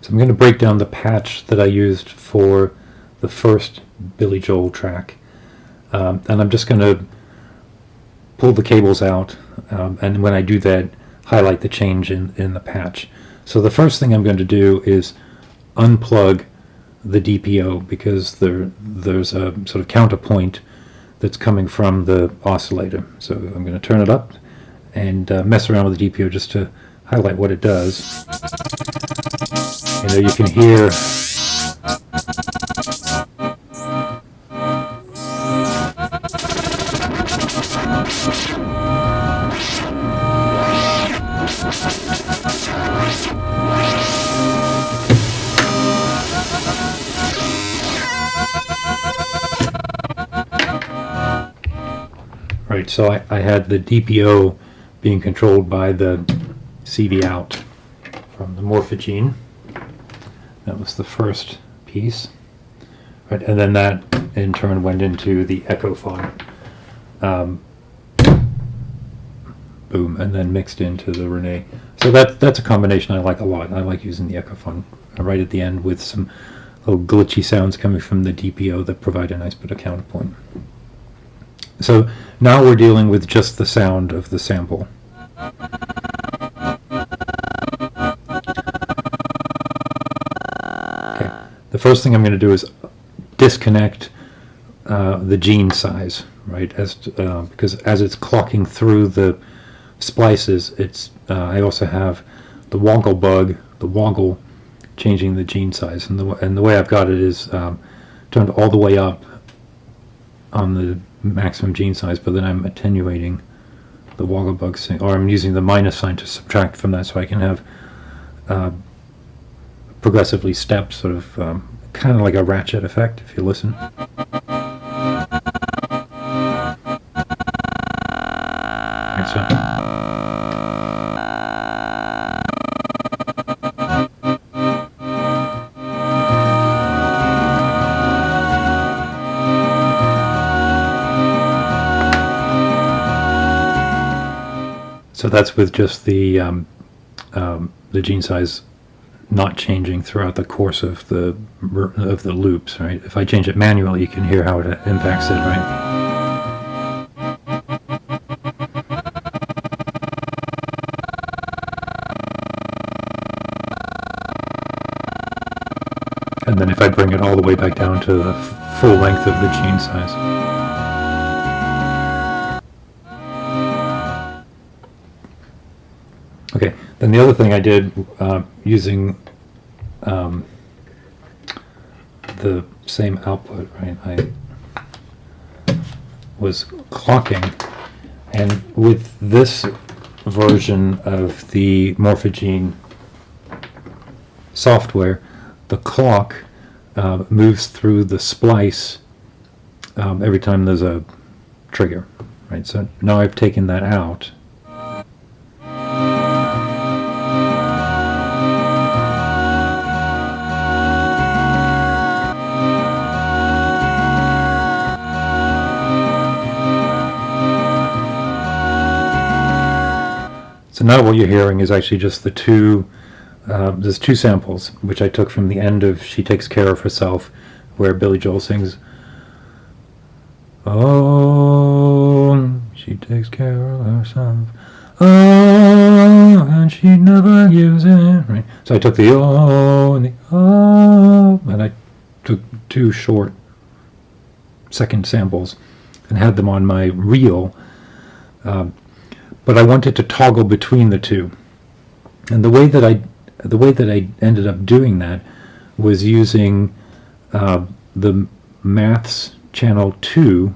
I'm going to break down the patch that I used for the first Billy Joel track, and I'm just going to pull the cables out, and when I do that, highlight the change in the patch. So the first thing I'm going to do is unplug the DPO, because there's a sort of counterpoint that's coming from the oscillator. So I'm going to turn it up and mess around with the DPO just to highlight what it does. You know, you can hear right, so I had the DPO being controlled by the CV out from the Morphagene. That was the first piece, right, and then that in turn went into the Echophone, boom, and then mixed into the Renee. So that's a combination I like a lot. I like using the Echophone right at the end with some little glitchy sounds coming from the DPO that provide a nice bit of counterpoint. So now we're dealing with just the sound of the sample. The first thing I'm going to do is disconnect the gene size, right? Because as it's clocking through the splices, I also have the woggle bug, the woggle, changing the gene size, and the way I've got it is turned all the way up on the maximum gene size, but then I'm attenuating the woggle bug, or I'm using the minus sign to subtract from that, so I can have progressively stepped, sort of kind of like a ratchet effect if you listen. Like so. So that's with just the gene size not changing throughout the course of the loops, right? If I change it manually, you can hear how it impacts it, right? And then if I bring it all the way back down to the full length of the gene size. Okay, then the other thing I did using the same output, right, I was clocking, and with this version of the Morphagene software, the clock moves through the splice every time there's a trigger, right? So now I've taken that out. So now what you're hearing is actually just the there's two samples, which I took from the end of She Takes Care of Herself, where Billy Joel sings, "Oh, she takes care of herself, oh, and she never gives it," right? So I took the oh and the oh, and I took two short second samples and had them on my reel, but I wanted to toggle between the two, and the way that I ended up doing that was using the Maths channel 2,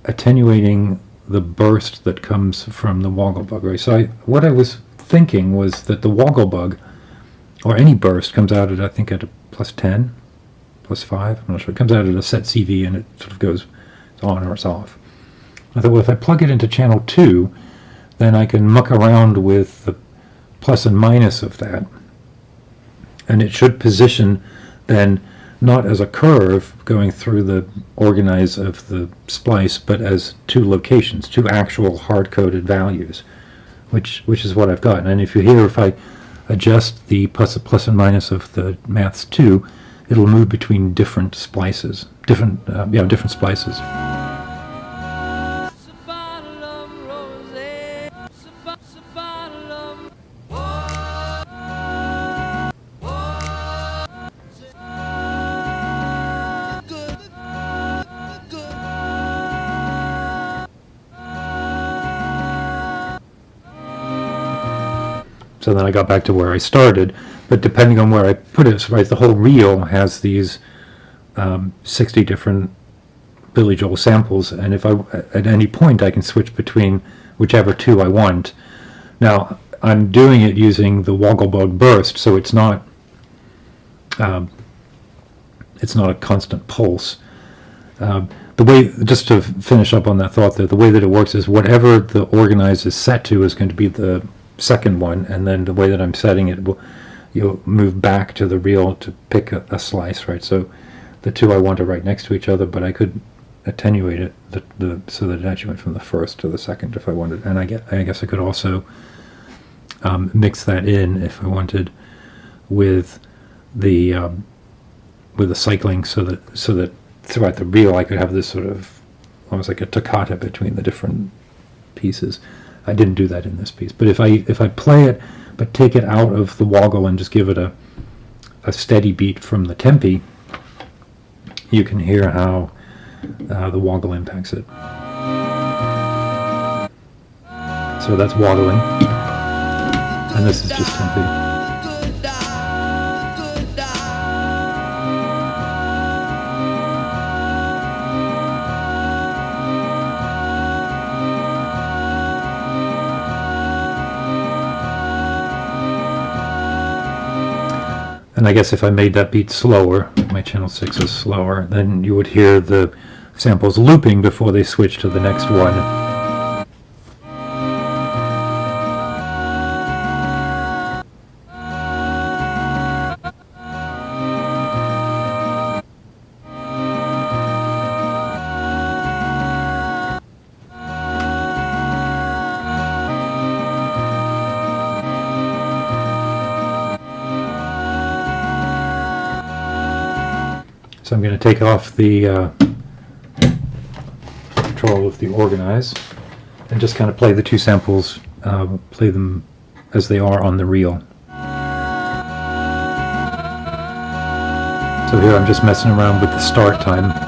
attenuating the burst that comes from the woggle bug. Right? So what I was thinking was that the woggle bug, or any burst, comes out at, I think, at a +10, +5, I'm not sure. It comes out at a set CV and it sort of goes on or it's off. I thought, well, if I plug it into channel 2, then I can muck around with the plus and minus of that. And it should position then not as a curve going through the organize of the splice, but as two locations, two actual hard-coded values, which is what I've got. And if you hear, if I adjust the plus and minus of the maths 2, it'll move between different splices, different splices. So then I got back to where I started, but depending on where I put it, right, the whole reel has these 60 different Billy Joel samples, and if I, at any point, I can switch between whichever two I want. Now, I'm doing it using the Wogglebug burst, so it's not a constant pulse. The way, just to finish up on that thought there, the way that it works is whatever the organize is set to is going to be the second one, and then the way that I'm setting it, you'll move back to the reel to pick a slice, right? So the two I want are right next to each other, but I could attenuate it so that it actually went from the first to the second if I wanted. And I guess I could also mix that in if I wanted with the cycling, so that throughout the reel I could have this sort of almost like a toccata between the different pieces. I didn't do that in this piece, but if I play it but take it out of the woggle and just give it a steady beat from the tempi, you can hear how the woggle impacts it. So that's woggling, and this is just tempi. And I guess if I made that beat slower, my channel 6 is slower, then you would hear the samples looping before they switch to the next one. So I'm going to take off the control of the organize and just kind of play the two samples, play them as they are on the reel. So here I'm just messing around with the start time.